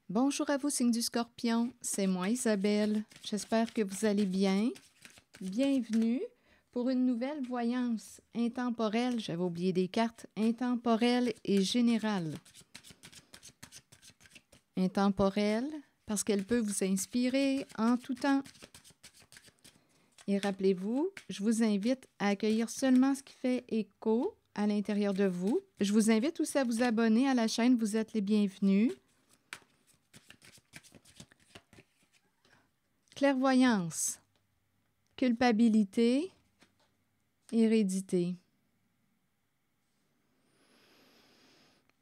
Bonjour à vous, signe du Scorpion. C'est moi, Isabelle. J'espère que vous allez bien. Bienvenue pour une nouvelle voyance intemporelle. J'avais oublié des cartes intemporelle et générale. Intemporelle parce qu'elle peut vous inspirer en tout temps. Et rappelez-vous, je vous invite à accueillir seulement ce qui fait écho à l'intérieur de vous. Je vous invite aussi à vous abonner à la chaîne. Vous êtes les bienvenus. Clairvoyance, culpabilité, hérédité.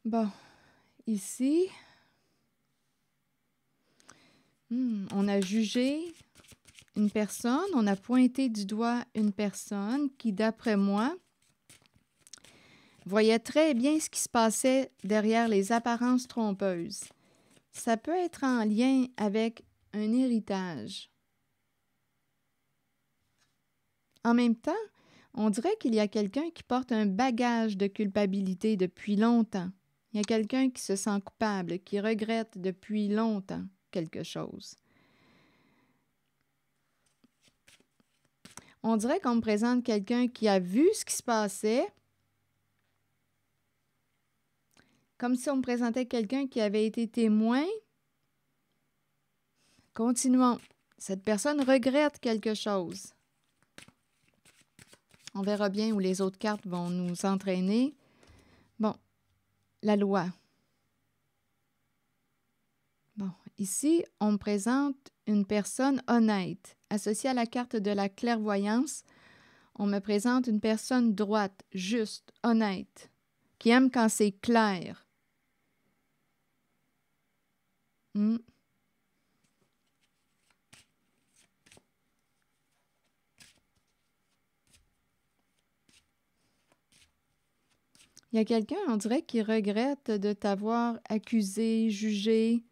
Bon, ici, on a jugé une personne, on a pointé du doigt une personne qui, d'après moi, voyait très bien ce qui se passait derrière les apparences trompeuses. Ça peut être en lien avec un héritage. En même temps, on dirait qu'il y a quelqu'un qui porte un bagage de culpabilité depuis longtemps. Il y a quelqu'un qui se sent coupable, qui regrette depuis longtemps quelque chose. On dirait qu'on me présente quelqu'un qui a vu ce qui se passait, comme si on me présentait quelqu'un qui avait été témoin. Continuons. Cette personne regrette quelque chose. On verra bien où les autres cartes vont nous entraîner. Bon, la loi. Bon, ici, on me présente une personne honnête. Associée à la carte de la clairvoyance, on me présente une personne droite, juste, honnête, qui aime quand c'est clair. Il y a quelqu'un, on dirait, qui regrette de t'avoir accusé, jugé.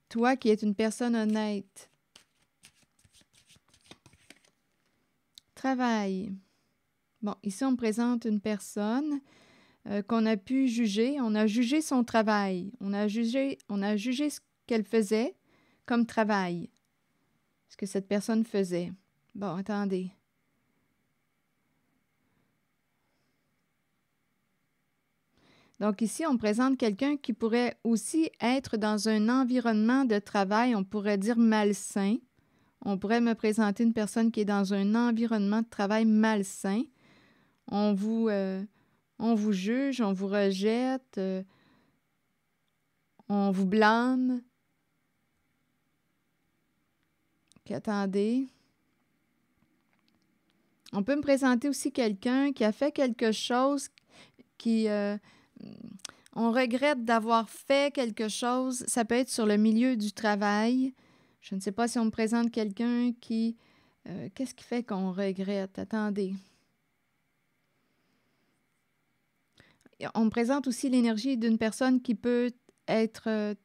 Toi qui es une personne honnête. Travail. Bon, ici, on me présente une personne qu'on a pu juger. On a jugé son travail. On a jugé ce qu'elle faisait comme travail. Ce que cette personne faisait. Bon, attendez. Donc ici, on présente quelqu'un qui pourrait aussi être dans un environnement de travail, on pourrait dire malsain. On pourrait me présenter une personne qui est dans un environnement de travail malsain. On vous juge, on vous rejette, on vous blâme. Okay, attendez. On peut me présenter aussi quelqu'un qui a fait quelque chose qui... on regrette d'avoir fait quelque chose. Ça peut être sur le milieu du travail. Je ne sais pas si on me présente quelqu'un qui... qu'est-ce qui fait qu'on regrette? Attendez. On me présente aussi l'énergie d'une personne qui peut être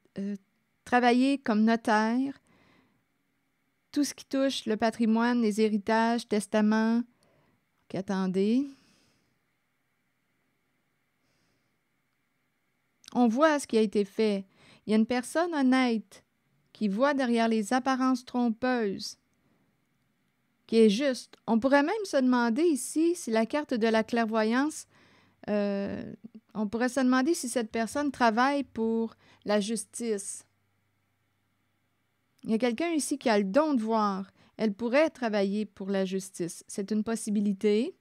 travailler comme notaire. Tout ce qui touche le patrimoine, les héritages, testaments. Okay, attendez. On voit ce qui a été fait. Il y a une personne honnête qui voit derrière les apparences trompeuses, qui est juste. On pourrait même se demander ici, si la carte de la clairvoyance, on pourrait se demander si cette personne travaille pour la justice. Il y a quelqu'un ici qui a le don de voir. Elle pourrait travailler pour la justice. C'est une possibilité.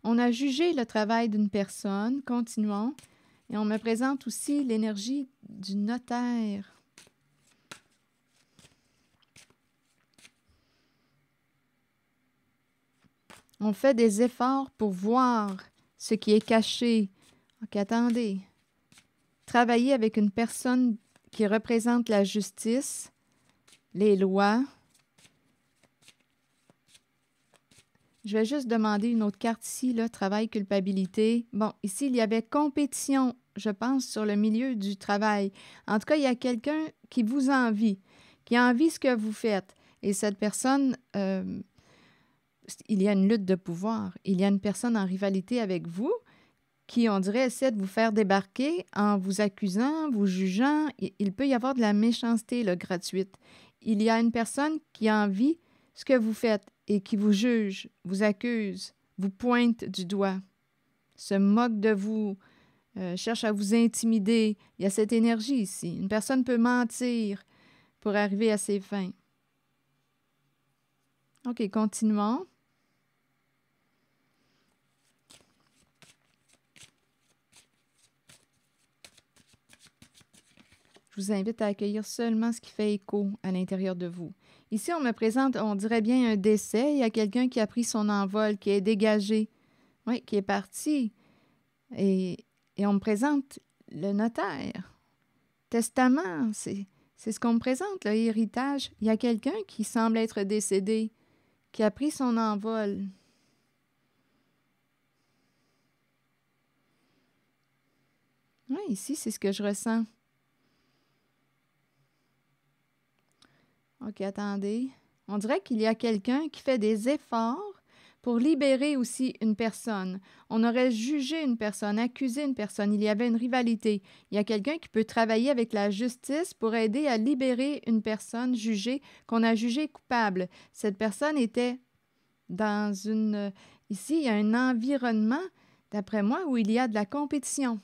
On a jugé le travail d'une personne. Continuons. Et on me présente aussi l'énergie du notaire. On fait des efforts pour voir ce qui est caché. OK, attendez. Travailler avec une personne qui représente la justice, les lois. Je vais juste demander une autre carte ici, là, travail, culpabilité. Bon, ici, il y avait compétition, je pense, sur le milieu du travail. En tout cas, il y a quelqu'un qui vous envie, qui envie ce que vous faites. Et cette personne il y a une lutte de pouvoir. Il y a une personne en rivalité avec vous qui, on dirait, essaie de vous faire débarquer en vous accusant, vous jugeant. Il peut y avoir de la méchanceté là, gratuite. Il y a une personne qui envie ce que vous faites et qui vous juge, vous accuse, vous pointe du doigt, se moque de vous, cherche à vous intimider. Il y a cette énergie ici. Une personne peut mentir pour arriver à ses fins. OK, continuons. Je vous invite à accueillir seulement ce qui fait écho à l'intérieur de vous. Ici, on me présente, on dirait bien un décès. Il y a quelqu'un qui a pris son envol, qui est dégagé, oui, qui est parti. Et on me présente le notaire. Testament, c'est ce qu'on me présente, l'héritage. Il y a quelqu'un qui semble être décédé, qui a pris son envol. Oui, ici, c'est ce que je ressens. OK, attendez. On dirait qu'il y a quelqu'un qui fait des efforts pour libérer aussi une personne. On aurait jugé une personne, accusé une personne. Il y avait une rivalité. Il y a quelqu'un qui peut travailler avec la justice pour aider à libérer une personne jugée, qu'on a jugée coupable. Cette personne était dans une... Ici, il y a un environnement, d'après moi, où il y a de la compétition.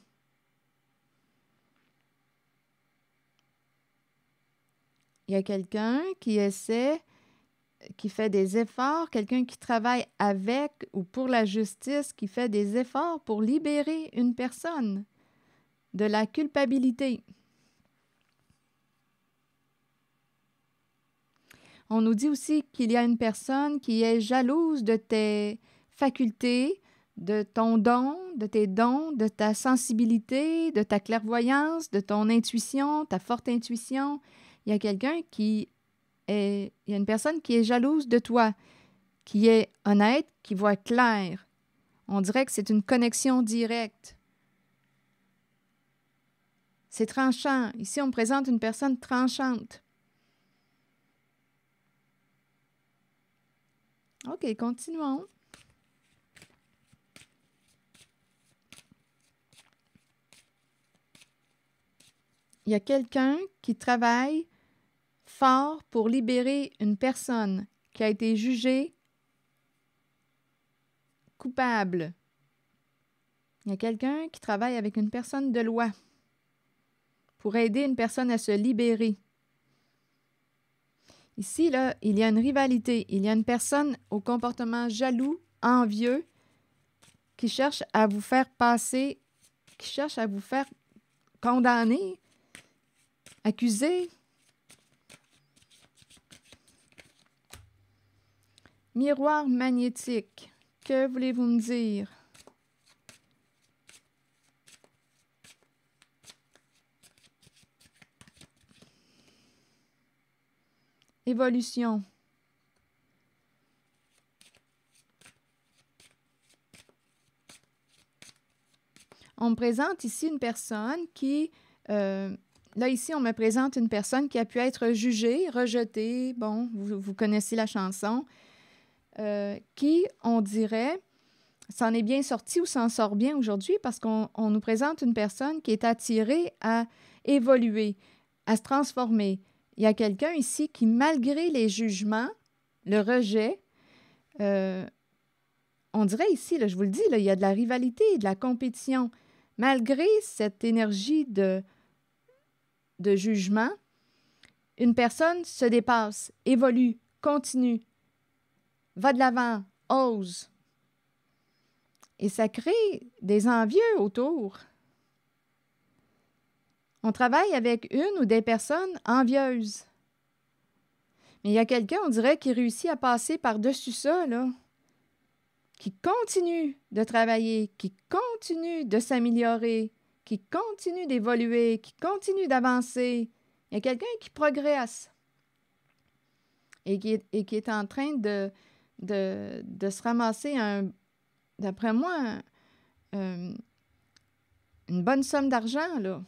Il y a quelqu'un qui essaie, qui fait des efforts, quelqu'un qui travaille avec ou pour la justice, qui fait des efforts pour libérer une personne de la culpabilité. On nous dit aussi qu'il y a une personne qui est jalouse de tes facultés, de ton don, de tes dons, de ta sensibilité, de ta clairvoyance, de ton intuition, ta forte intuition. Il y a quelqu'un qui est... Il y a une personne qui est jalouse de toi, qui est honnête, qui voit clair. On dirait que c'est une connexion directe. C'est tranchant. Ici, on me présente une personne tranchante. OK, continuons. Il y a quelqu'un qui travaille fort pour libérer une personne qui a été jugée coupable. Il y a quelqu'un qui travaille avec une personne de loi pour aider une personne à se libérer. Ici, là, il y a une rivalité. Il y a une personne au comportement jaloux, envieux, qui cherche à vous faire passer, qui cherche à vous faire condamner, accuser. Miroir magnétique. Que voulez-vous me dire? Évolution. On me présente ici une personne qui... là, ici, on me présente une personne qui a pu être jugée, rejetée. Bon, vous connaissez la chanson. Qui, on dirait, s'en est bien sorti ou s'en sort bien aujourd'hui parce qu'on nous présente une personne qui est attirée à évoluer, à se transformer. Il y a quelqu'un ici qui, malgré les jugements, le rejet, on dirait ici, là, je vous le dis, là, il y a de la rivalité, de la compétition. Malgré cette énergie de jugement, une personne se dépasse, évolue, continue, va de l'avant, ose. Et ça crée des envieux autour. On travaille avec une ou des personnes envieuses. Mais il y a quelqu'un, on dirait, qui réussit à passer par-dessus ça, là, qui continue de travailler, qui continue de s'améliorer, qui continue d'évoluer, qui continue d'avancer. Il y a quelqu'un qui progresse et qui est en train de se ramasser, d'après moi, une bonne somme d'argent, là.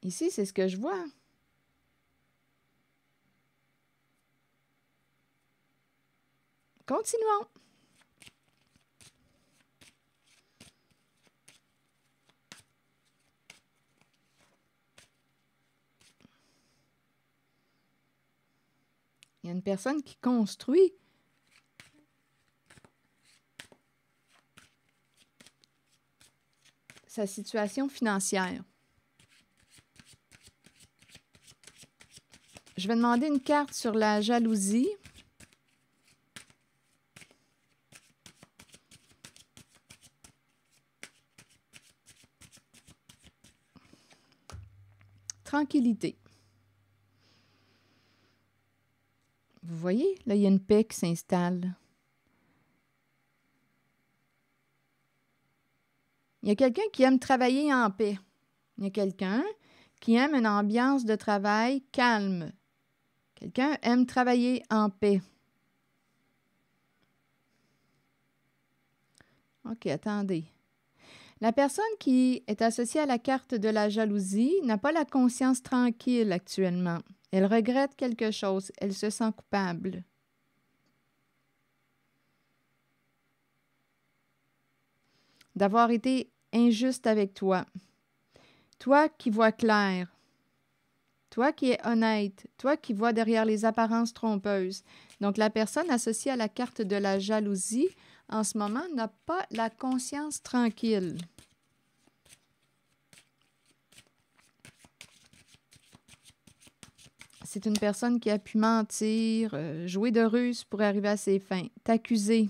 Ici, c'est ce que je vois. Continuons. Il y a une personne qui construit sa situation financière. Je vais demander une carte sur la jalousie. Tranquillité. Vous voyez, là, il y a une paix qui s'installe. Il y a quelqu'un qui aime travailler en paix. Il y a quelqu'un qui aime une ambiance de travail calme. Quelqu'un aime travailler en paix. OK, attendez. La personne qui est associée à la carte de la jalousie n'a pas la conscience tranquille actuellement. Elle regrette quelque chose. Elle se sent coupable. D'avoir été injuste avec toi. Toi qui vois clair. Toi qui es honnête. Toi qui vois derrière les apparences trompeuses. Donc, la personne associée à la carte de la jalousie, en ce moment, n'a pas la conscience tranquille. C'est une personne qui a pu mentir, jouer de ruse pour arriver à ses fins, t'accuser,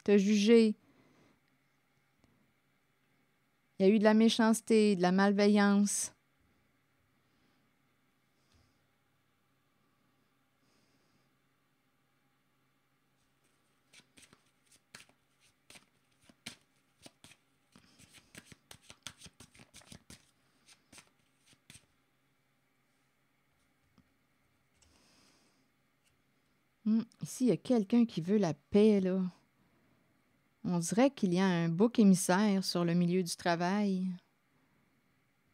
te juger. Il y a eu de la méchanceté, de la malveillance. Ici, il y a quelqu'un qui veut la paix, là. On dirait qu'il y a un bouc émissaire sur le milieu du travail.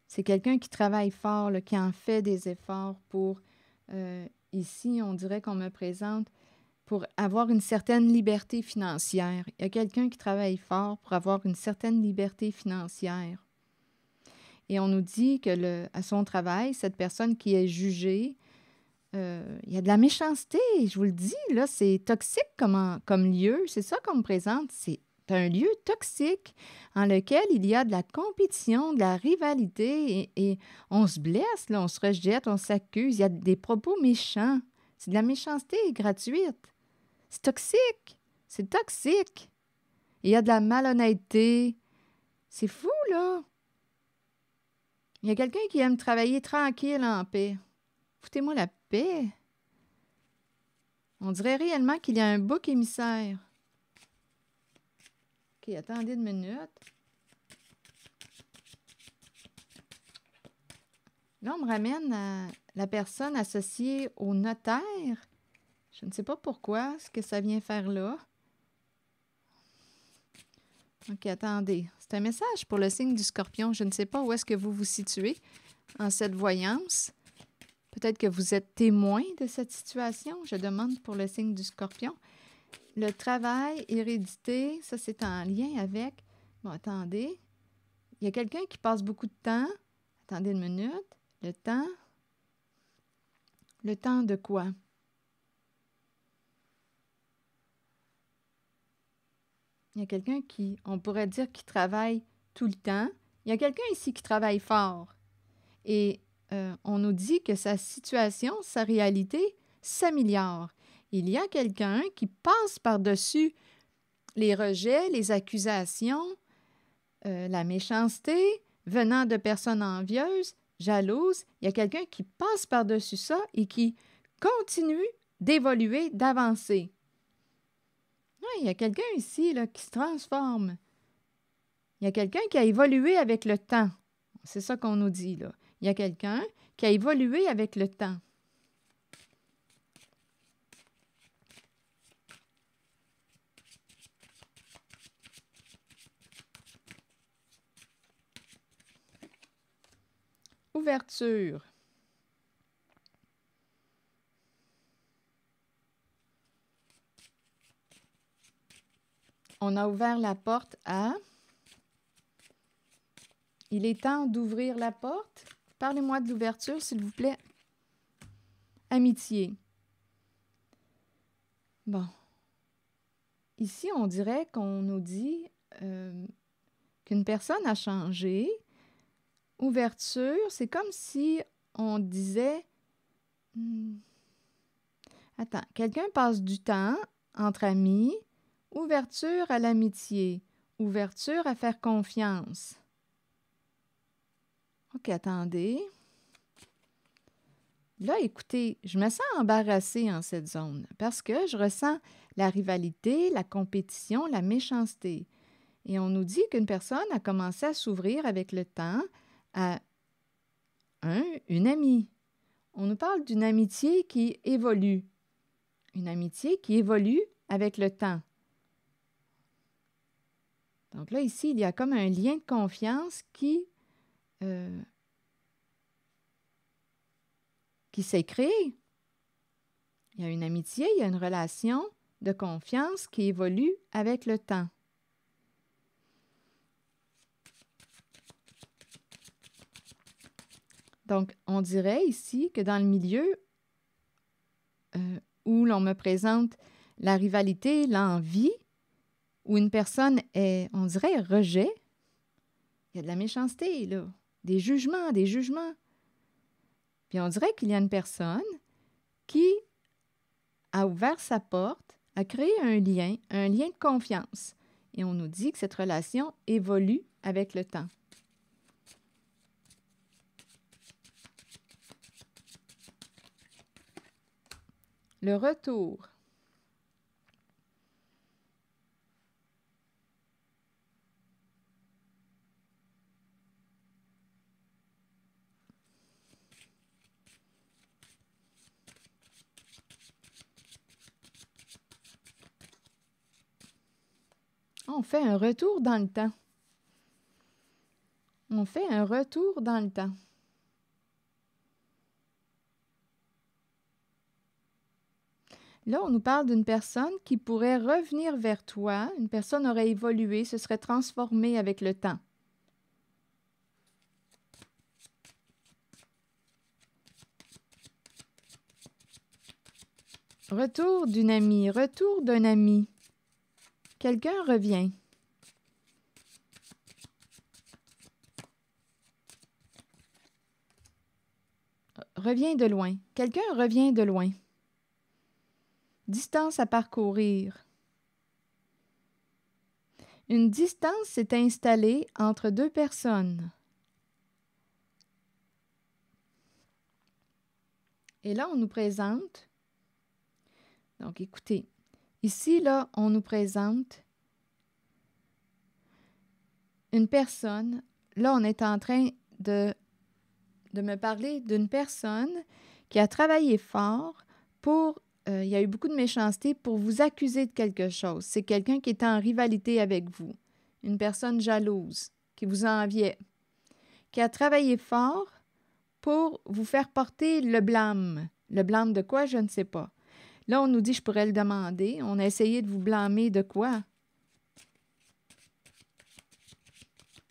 C'est quelqu'un qui travaille fort, là, qui en fait des efforts pour... ici, on dirait qu'on me présente pour avoir une certaine liberté financière. Il y a quelqu'un qui travaille fort pour avoir une certaine liberté financière. Et on nous dit que à son travail, cette personne qui est jugée, il y a de la méchanceté, je vous le dis, là, c'est toxique comme lieu. C'est ça qu'on me présente. C'est un lieu toxique en lequel il y a de la compétition, de la rivalité et on se blesse, là, on se rejette, on s'accuse. Il y a des propos méchants. C'est de la méchanceté gratuite. C'est toxique. C'est toxique. Il y a de la malhonnêteté. C'est fou, là. Il y a quelqu'un qui aime travailler tranquille en paix. Foutez-moi la paix. On dirait réellement qu'il y a un bouc émissaire. OK, attendez une minute. Là, on me ramène à la personne associée au notaire. Je ne sais pas pourquoi, ce que ça vient faire là. OK, attendez. C'est un message pour le signe du Scorpion. Je ne sais pas où est-ce que vous vous situez en cette voyance. Peut-être que vous êtes témoin de cette situation. Je demande pour le signe du Scorpion. Le travail, hérédité, ça c'est en lien avec... Bon, attendez. Il y a quelqu'un qui passe beaucoup de temps. Attendez une minute. Le temps. Le temps de quoi? Il y a quelqu'un qui, on pourrait dire, qui travaille tout le temps. Il y a quelqu'un ici qui travaille fort. Et on nous dit que sa situation, sa réalité s'améliore. Il y a quelqu'un qui passe par-dessus les rejets, les accusations, la méchanceté venant de personnes envieuses, jalouses. Il y a quelqu'un qui passe par-dessus ça et qui continue d'évoluer, d'avancer. Oui, il y a quelqu'un ici là, qui se transforme. Il y a quelqu'un qui a évolué avec le temps. C'est ça qu'on nous dit, là. Il y a quelqu'un qui a évolué avec le temps. Ouverture. on a ouvert la porte à... Il est temps d'ouvrir la porte. Parlez-moi de l'ouverture, s'il vous plaît. Amitié. Bon. Ici, on dirait qu'on nous dit qu'une personne a changé. Ouverture, c'est comme si on disait... Attends, quelqu'un passe du temps entre amis. Ouverture à l'amitié. Ouverture à faire confiance. OK, attendez. Là, écoutez, je me sens embarrassée en cette zone parce que je ressens la rivalité, la compétition, la méchanceté. Et on nous dit qu'une personne a commencé à s'ouvrir avec le temps à une amie. On nous parle d'une amitié qui évolue. Une amitié qui évolue avec le temps. Donc là, ici, il y a comme un lien de confiance qui s'est créé. Il y a une amitié, il y a une relation de confiance qui évolue avec le temps. Donc, on dirait ici que dans le milieu où l'on me présente la rivalité, l'envie, où une personne est, on dirait, rejet, il y a de la méchanceté, là, des jugements. Puis on dirait qu'il y a une personne qui a ouvert sa porte, a créé un lien de confiance. Et on nous dit que cette relation évolue avec le temps. Le retour. On fait un retour dans le temps. On fait un retour dans le temps. Là, on nous parle d'une personne qui pourrait revenir vers toi. Une personne aurait évolué, se serait transformée avec le temps. Retour d'une amie, retour d'un ami. Quelqu'un revient. Revient de loin. Quelqu'un revient de loin. Distance à parcourir. Une distance s'est installée entre deux personnes. Et là, on nous présente... Donc, écoutez, ici, là, on nous présente une personne. Là, on est en train de me parler d'une personne qui a travaillé fort pour... il y a eu beaucoup de méchanceté pour vous accuser de quelque chose. C'est quelqu'un qui était en rivalité avec vous. Une personne jalouse, qui vous enviait, qui a travaillé fort pour vous faire porter le blâme. Le blâme de quoi, je ne sais pas. Là, on nous dit, je pourrais le demander. On a essayé de vous blâmer de quoi?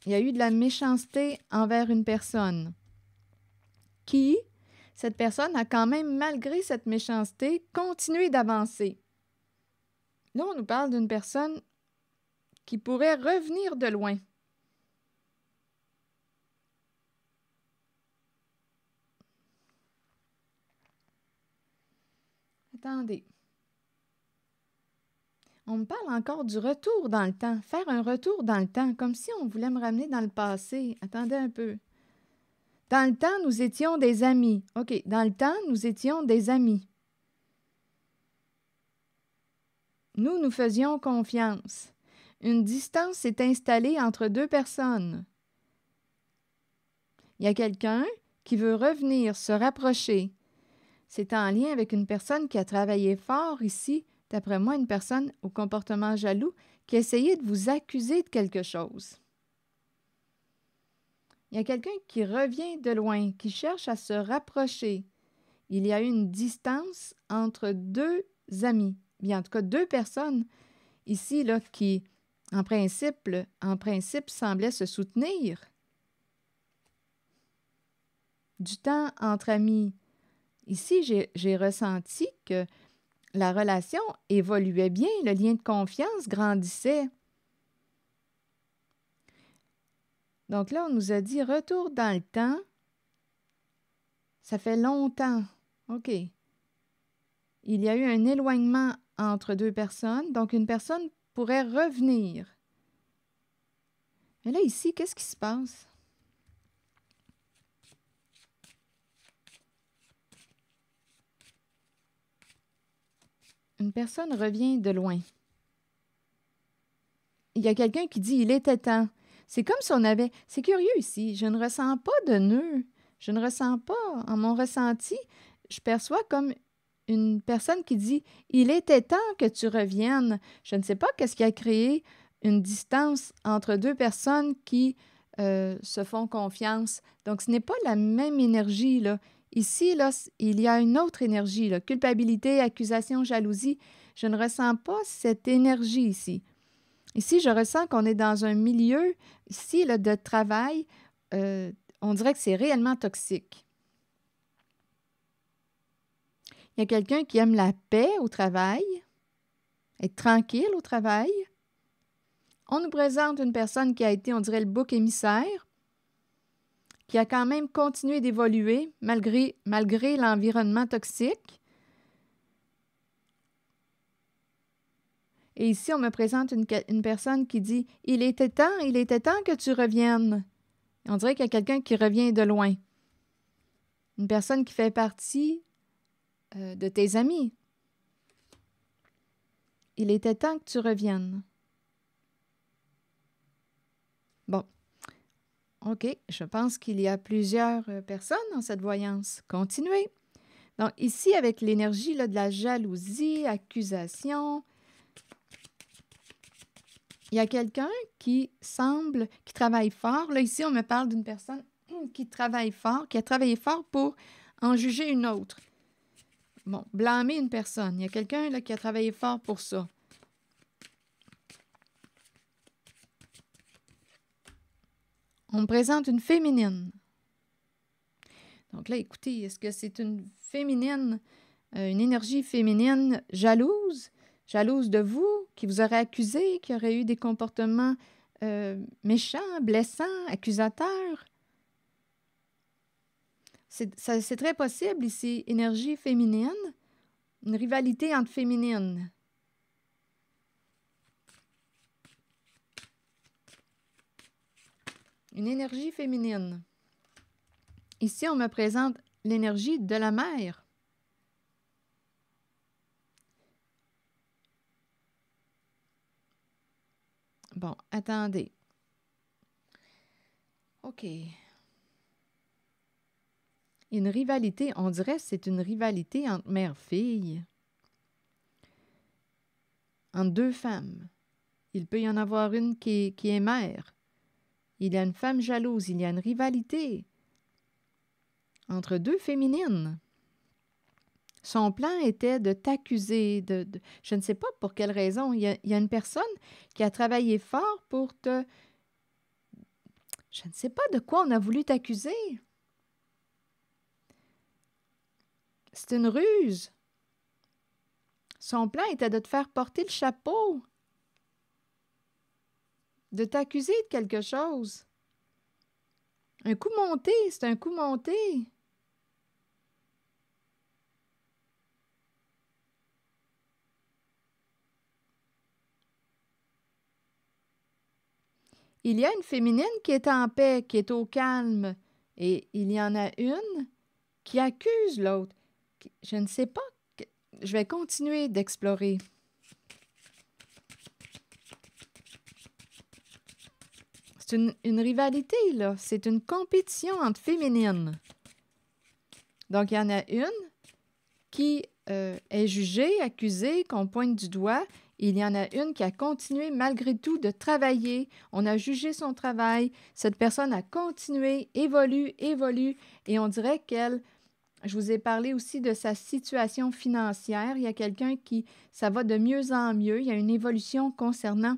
Il y a eu de la méchanceté envers une personne qui, cette personne a quand même, malgré cette méchanceté, continué d'avancer. Là, on nous parle d'une personne qui pourrait revenir de loin. Attendez. On me parle encore du retour dans le temps. Faire un retour dans le temps, comme si on voulait me ramener dans le passé. Attendez un peu. Dans le temps, nous étions des amis. OK, dans le temps, nous étions des amis. Nous nous faisions confiance. Une distance s'est installée entre deux personnes. Il y a quelqu'un qui veut revenir, se rapprocher. C'est en lien avec une personne qui a travaillé fort ici, d'après moi, une personne au comportement jaloux qui a essayé de vous accuser de quelque chose. Il y a quelqu'un qui revient de loin, qui cherche à se rapprocher. Il y a eu une distance entre deux amis, bien en tout cas deux personnes ici là, qui en principe, semblaient se soutenir. Du temps entre amis. Ici, j'ai ressenti que la relation évoluait bien, le lien de confiance grandissait. Donc là, on nous a dit retour dans le temps. Ça fait longtemps. OK. Il y a eu un éloignement entre deux personnes, donc une personne pourrait revenir. Mais là, ici, qu'est-ce qui se passe? Une personne revient de loin. Il y a quelqu'un qui dit « il était temps ». C'est comme si on avait... C'est curieux ici, je ne ressens pas de nœud. Je ne ressens pas, en mon ressenti, je perçois comme une personne qui dit « il était temps que tu reviennes ». Je ne sais pas qu'est-ce qui a créé une distance entre deux personnes qui se font confiance. Donc, ce n'est pas la même énergie, là. Ici, là, il y a une autre énergie, là. Culpabilité, accusation, jalousie. Je ne ressens pas cette énergie ici. Ici, je ressens qu'on est dans un milieu, ici, là, de travail. On dirait que c'est réellement toxique. Il y a quelqu'un qui aime la paix au travail, être tranquille au travail. On nous présente une personne qui a été, on dirait, le bouc émissaire, qui a quand même continué d'évoluer malgré l'environnement toxique. Et ici, on me présente une personne qui dit « il était temps que tu reviennes ». On dirait qu'il y a quelqu'un qui revient de loin. Une personne qui fait partie de tes amis. Il était temps que tu reviennes. Bon. OK, je pense qu'il y a plusieurs personnes dans cette voyance. Continuez. Donc, ici, avec l'énergie là, de la jalousie, accusation, il y a quelqu'un qui travaille fort. Là, ici, on me parle d'une personne qui travaille fort, qui a travaillé fort pour en juger une autre. Bon, blâmer une personne. Il y a quelqu'un là qui a travaillé fort pour ça. On me présente une féminine. Donc là, écoutez, est-ce que c'est une féminine, une énergie féminine jalouse de vous, qui vous aurait accusé, qui aurait eu des comportements méchants, blessants, accusateurs? C'est très possible ici, énergie féminine, une rivalité entre féminines. Une énergie féminine. Ici, on me présente l'énergie de la mère. Bon, attendez. OK. Une rivalité, on dirait que c'est une rivalité entre mère-fille. Entre deux femmes. Il peut y en avoir une qui est mère. Il y a une femme jalouse, il y a une rivalité entre deux féminines. Son plan était de t'accuser, je ne sais pas pour quelle raison. Il y a une personne qui a travaillé fort pour te... Je ne sais pas de quoi on a voulu t'accuser. C'est une ruse. Son plan était de te faire porter le chapeau, de t'accuser de quelque chose. Un coup monté, c'est un coup monté. Il y a une féminine qui est en paix, qui est au calme, et il y en a une qui accuse l'autre. Je ne sais pas. Je vais continuer d'explorer. C'est une rivalité, là. C'est une compétition entre féminines. Donc, il y en a une qui est jugée, accusée, qu'on pointe du doigt. Il y en a une qui a continué malgré tout de travailler. On a jugé son travail. Cette personne a continué, évolue, et on dirait qu'elle... Je vous ai parlé aussi de sa situation financière. Il y a quelqu'un qui... Ça va de mieux en mieux. Il y a une évolution concernant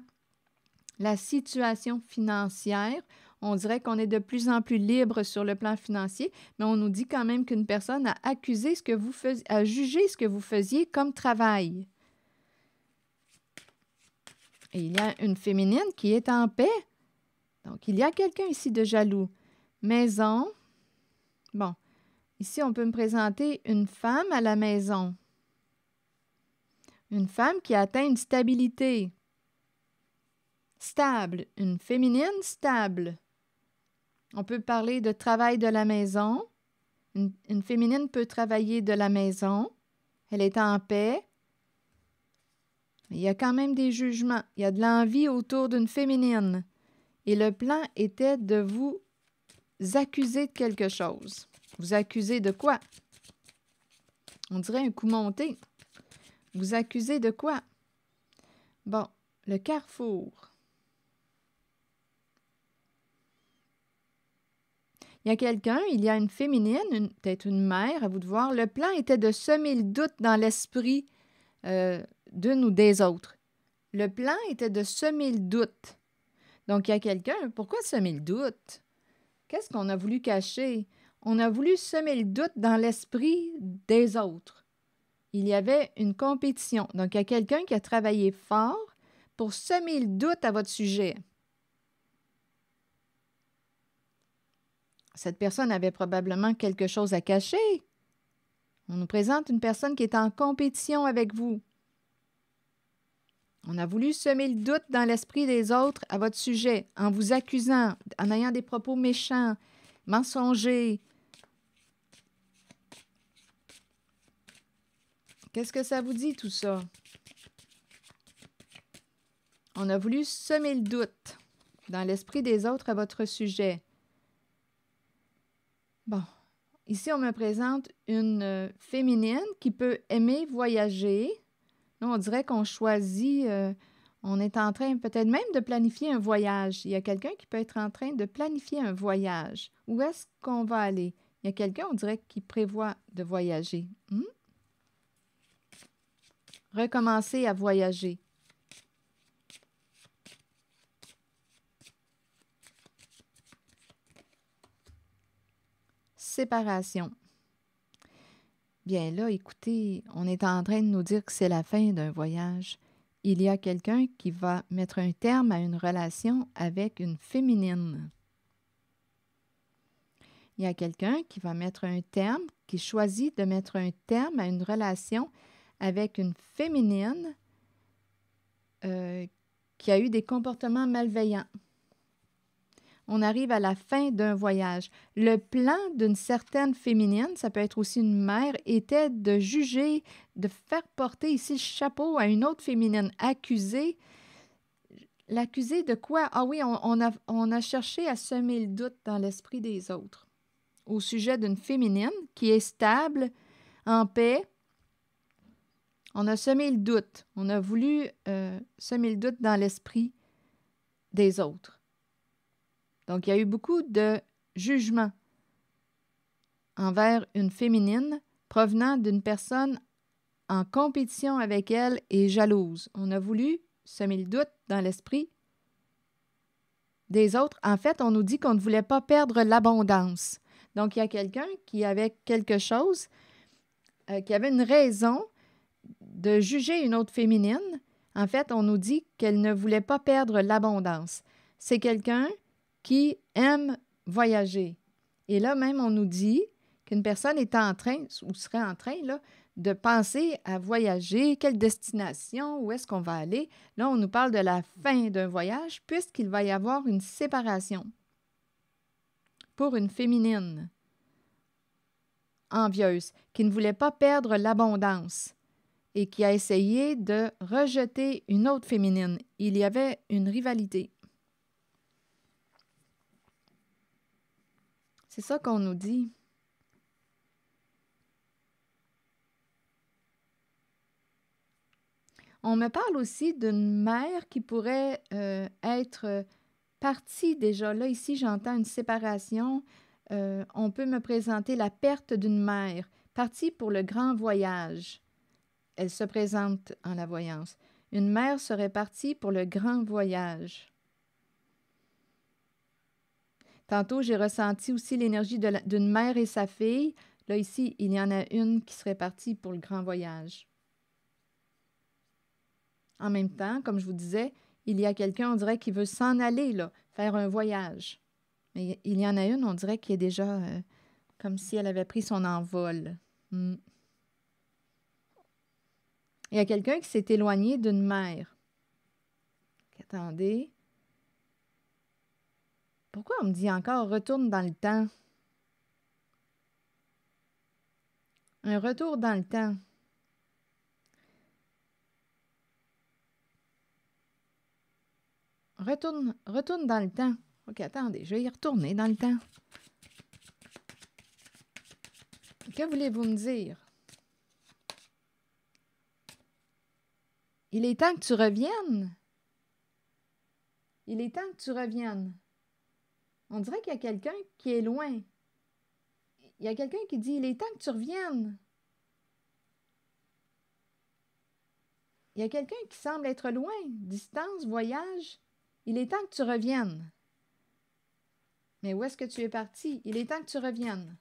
la situation financière. On dirait qu'on est de plus en plus libre sur le plan financier, mais on nous dit quand même qu'une personne a accusé ce que vous faisiez, a jugé ce que vous faisiez comme travail. Et il y a une féminine qui est en paix. Donc, il y a quelqu'un ici de jaloux. Maison. Bon, ici, on peut me présenter une femme à la maison. Une femme qui atteint une stabilité. Stable. Une féminine stable. On peut parler de travail de la maison. Une féminine peut travailler de la maison. Elle est en paix. Mais il y a quand même des jugements. Il y a de l'envie autour d'une féminine. Et le plan était de vous accuser de quelque chose. Vous accusez de quoi? On dirait un coup monté. Vous accusez de quoi? Bon, le carrefour. Il y a quelqu'un, il y a une féminine, peut-être une mère, à vous de voir. Le plan était de semer le doute dans l'esprit d'une ou des autres. Le plan était de semer le doute. Donc, il y a quelqu'un, pourquoi semer le doute? Qu'est-ce qu'on a voulu cacher? On a voulu semer le doute dans l'esprit des autres. Il y avait une compétition. Donc, il y a quelqu'un qui a travaillé fort pour semer le doute à votre sujet. Cette personne avait probablement quelque chose à cacher. On nous présente une personne qui est en compétition avec vous. On a voulu semer le doute dans l'esprit des autres à votre sujet, en vous accusant, en ayant des propos méchants, mensongers. Qu'est-ce que ça vous dit, tout ça? On a voulu semer le doute dans l'esprit des autres à votre sujet. Bon, ici, on me présente une féminine qui peut aimer voyager. Là, on dirait qu'on choisit, on est en train peut-être même de planifier un voyage. Il y a quelqu'un qui peut être en train de planifier un voyage. Où est-ce qu'on va aller? Il y a quelqu'un, on dirait, qui prévoit de voyager. Recommencer à voyager. Séparation. Bien là, écoutez, on est en train de nous dire que c'est la fin d'un voyage. Il y a quelqu'un qui va mettre un terme à une relation avec une féminine. Il y a quelqu'un qui va mettre un terme, qui choisit de mettre un terme à une relation avec une féminine qui a eu des comportements malveillants. On arrive à la fin d'un voyage. Le plan d'une certaine féminine, ça peut être aussi une mère, était de juger, de faire porter ici le chapeau à une autre féminine accusée. L'accusée de quoi? Ah oui, on a cherché à semer le doute dans l'esprit des autres au sujet d'une féminine qui est stable, en paix. On a semé le doute. On a voulu semer le doute dans l'esprit des autres. Donc, il y a eu beaucoup de jugements envers une féminine provenant d'une personne en compétition avec elle et jalouse. On a voulu semer le doute dans l'esprit des autres. En fait, on nous dit qu'on ne voulait pas perdre l'abondance. Donc, il y a quelqu'un qui avait quelque chose, qui avait une raison de juger une autre féminine. En fait, on nous dit qu'elle ne voulait pas perdre l'abondance. C'est quelqu'un qui aime voyager. Et là, même, on nous dit qu'une personne est en train, ou serait en train, là, de penser à voyager, quelle destination, où est-ce qu'on va aller. Là, on nous parle de la fin d'un voyage, puisqu'il va y avoir une séparation pour une féminine envieuse, qui ne voulait pas perdre l'abondance et qui a essayé de rejeter une autre féminine. Il y avait une rivalité. C'est ça qu'on nous dit. On me parle aussi d'une mère qui pourrait être partie déjà. Là, ici, j'entends une séparation. On peut me présenter la perte d'une mère, partie pour le grand voyage. Elle se présente en la voyance. Une mère serait partie pour le grand voyage. Tantôt, j'ai ressenti aussi l'énergie d'une mère et sa fille. Là, ici, il y en a une qui serait partie pour le grand voyage. En même temps, comme je vous disais, il y a quelqu'un, on dirait, qui veut s'en aller, là, faire un voyage. Mais il y en a une, on dirait, qui est déjà comme si elle avait pris son envol. Hmm. Il y a quelqu'un qui s'est éloigné d'une mère. Attendez. Pourquoi on me dit encore retourne dans le temps? Un retour dans le temps. Retourne dans le temps. OK, attendez, je vais y retourner dans le temps. Que voulez-vous me dire? Il est temps que tu reviennes. Il est temps que tu reviennes. On dirait qu'il y a quelqu'un qui est loin. Il y a quelqu'un qui dit, il est temps que tu reviennes. Il y a quelqu'un qui semble être loin, distance, voyage. Il est temps que tu reviennes. Mais où est-ce que tu es parti? Il est temps que tu reviennes.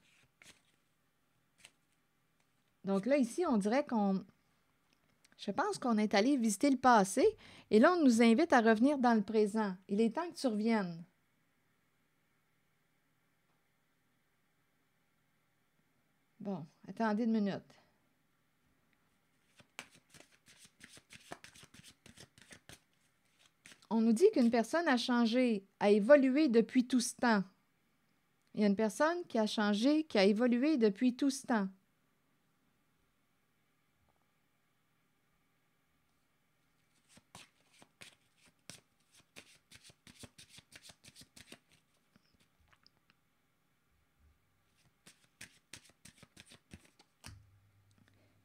Donc là, ici, on dirait je pense qu'on est allé visiter le passé et là, on nous invite à revenir dans le présent. Il est temps que tu reviennes. Bon, attendez une minute. On nous dit qu'une personne a changé, a évolué depuis tout ce temps. Il y a une personne qui a changé, qui a évolué depuis tout ce temps.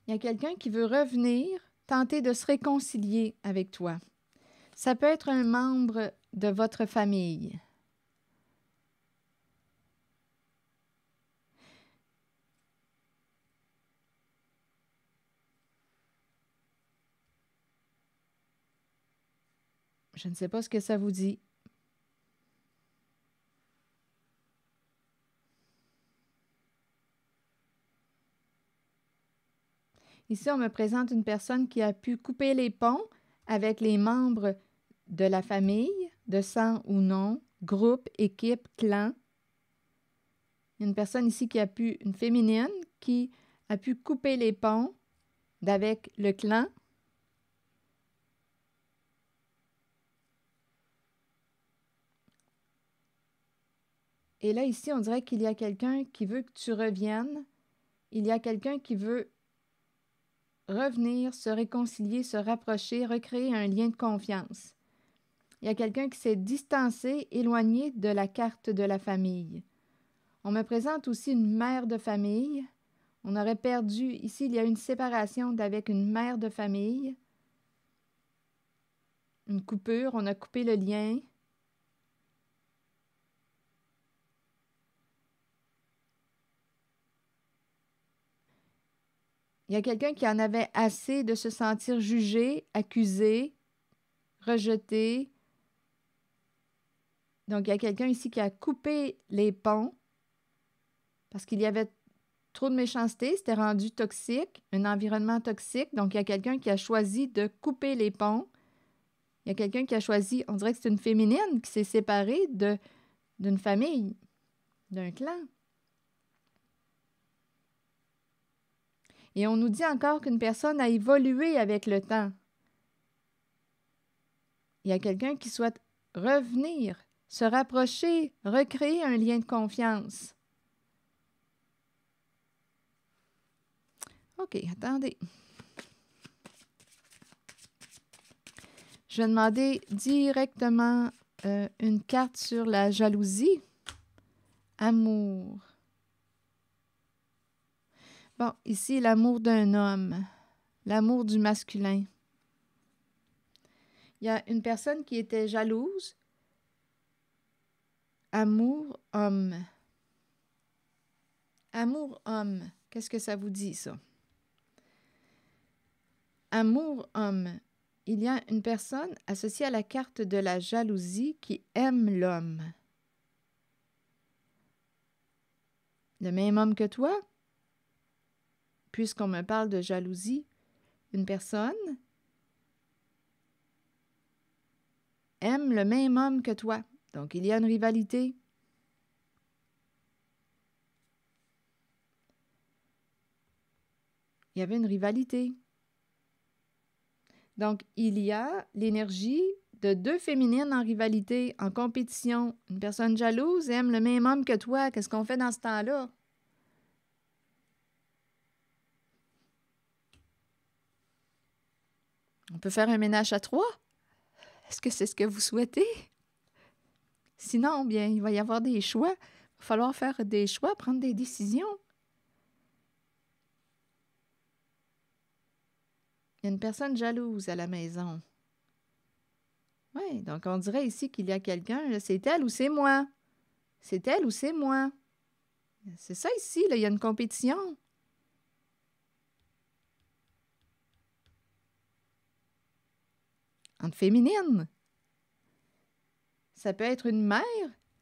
Il y a quelqu'un qui veut revenir, tenter de se réconcilier avec toi. Ça peut être un membre de votre famille. Je ne sais pas ce que ça vous dit. Ici, on me présente une personne qui a pu couper les ponts avec les membres de la famille, de sang ou non, groupe, équipe, clan. Il y a une personne ici une féminine, qui a pu couper les ponts avec le clan. Et là, ici, on dirait qu'il y a quelqu'un qui veut que tu reviennes. Il y a quelqu'un qui veut revenir, se réconcilier, se rapprocher, recréer un lien de confiance. Il y a quelqu'un qui s'est distancé, éloigné de la carte de la famille. On me présente aussi une mère de famille. On aurait perdu, ici, il y a une séparation avec une mère de famille. Une coupure, on a coupé le lien. Il y a quelqu'un qui en avait assez de se sentir jugé, accusé, rejeté. Donc, il y a quelqu'un ici qui a coupé les ponts parce qu'il y avait trop de méchanceté, c'était rendu toxique, un environnement toxique. Donc, il y a quelqu'un qui a choisi de couper les ponts. Il y a quelqu'un qui a choisi, on dirait que c'est une féminine qui s'est séparée d'une famille, d'un clan. Et on nous dit encore qu'une personne a évolué avec le temps. Il y a quelqu'un qui souhaite revenir, se rapprocher, recréer un lien de confiance. OK, attendez. Je vais demander directement une carte sur la jalousie. Amour. Bon, ici, l'amour d'un homme, l'amour du masculin. Il y a une personne qui était jalouse. Amour, homme. Amour, homme. Qu'est-ce que ça vous dit, ça? Amour, homme. Il y a une personne associée à la carte de la jalousie qui aime l'homme. le même homme que toi, puisqu'on me parle de jalousie, une personne aime le même homme que toi. Donc, il y a une rivalité. Il y avait une rivalité. Donc, il y a l'énergie de deux féminines en rivalité, en compétition. Une personne jalouse aime le même homme que toi. Qu'est-ce qu'on fait dans ce temps-là? On peut faire un ménage à trois? Est-ce que c'est ce que vous souhaitez? Sinon, bien, il va y avoir des choix. Il va falloir faire des choix, prendre des décisions. Il y a une personne jalouse à la maison. Oui, donc on dirait ici qu'il y a quelqu'un, c'est elle ou c'est moi. C'est elle ou c'est moi. C'est ça ici, là, il y a une compétition. Entre féminines. Ça peut être une mère.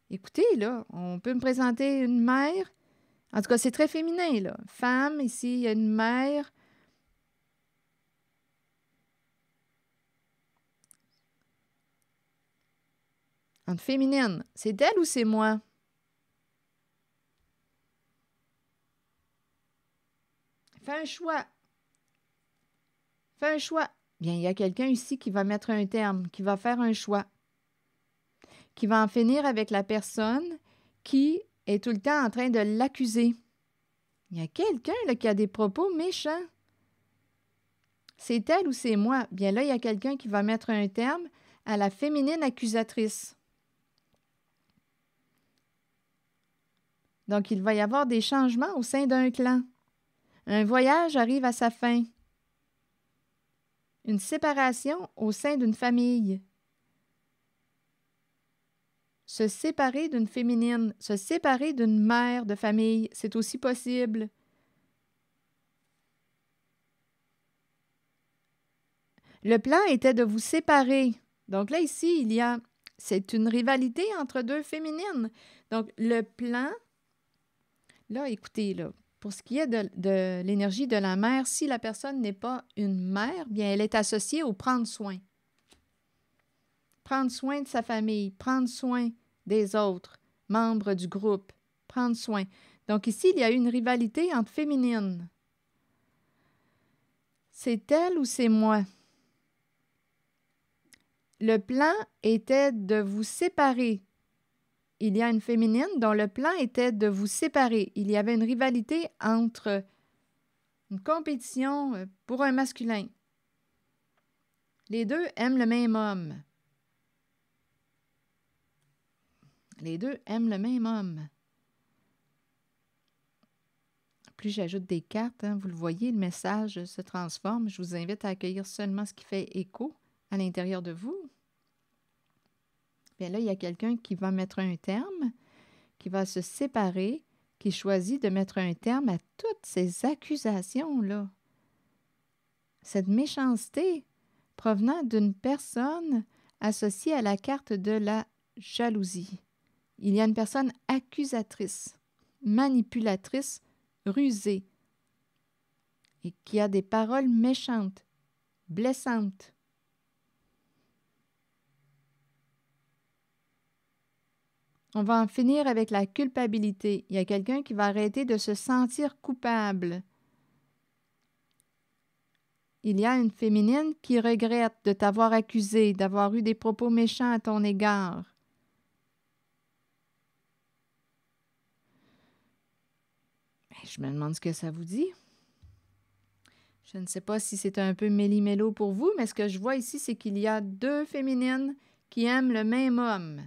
Écoutez, là, on peut me présenter une mère. En tout cas, c'est très féminin, là. Femme, ici, il y a une mère. Entre féminines. C'est elle ou c'est moi? Fais un choix. Fais un choix. Bien, il y a quelqu'un ici qui va mettre un terme, qui va faire un choix, qui va en finir avec la personne qui est tout le temps en train de l'accuser. Il y a quelqu'un là, qui a des propos méchants. C'est elle ou c'est moi? Bien là, il y a quelqu'un qui va mettre un terme à la féminine accusatrice. Donc, il va y avoir des changements au sein d'un clan. Un voyage arrive à sa fin. Une séparation au sein d'une famille. Se séparer d'une féminine, se séparer d'une mère de famille, c'est aussi possible. Le plan était de vous séparer. Donc là, ici, c'est une rivalité entre deux féminines. Donc, le plan, là, écoutez, là, pour ce qui est de l'énergie de la mère, si la personne n'est pas une mère, bien, elle est associée au prendre soin. Prendre soin de sa famille, prendre soin des autres, membres du groupe, prendre soin. Donc ici, il y a une rivalité entre féminines. C'est elle ou c'est moi? Le plan était de vous séparer. Il y a une féminine dont le plan était de vous séparer. Il y avait une rivalité entre une compétition pour un masculin. Les deux aiment le même homme. Les deux aiment le même homme. Plus j'ajoute des cartes, vous le voyez, le message se transforme. Je vous invite à accueillir seulement ce qui fait écho à l'intérieur de vous. Bien là, il y a quelqu'un qui va mettre un terme, qui va se séparer, qui choisit de mettre un terme à toutes ces accusations-là. Cette méchanceté provenant d'une personne associée à la carte de la jalousie. Il y a une personne accusatrice, manipulatrice, rusée, et qui a des paroles méchantes, blessantes. On va en finir avec la culpabilité. Il y a quelqu'un qui va arrêter de se sentir coupable. Il y a une féminine qui regrette de t'avoir accusé, d'avoir eu des propos méchants à ton égard. Je me demande ce que ça vous dit. Je ne sais pas si c'est un peu méli-mélo pour vous, mais ce que je vois ici, c'est qu'il y a deux féminines qui aiment le même homme.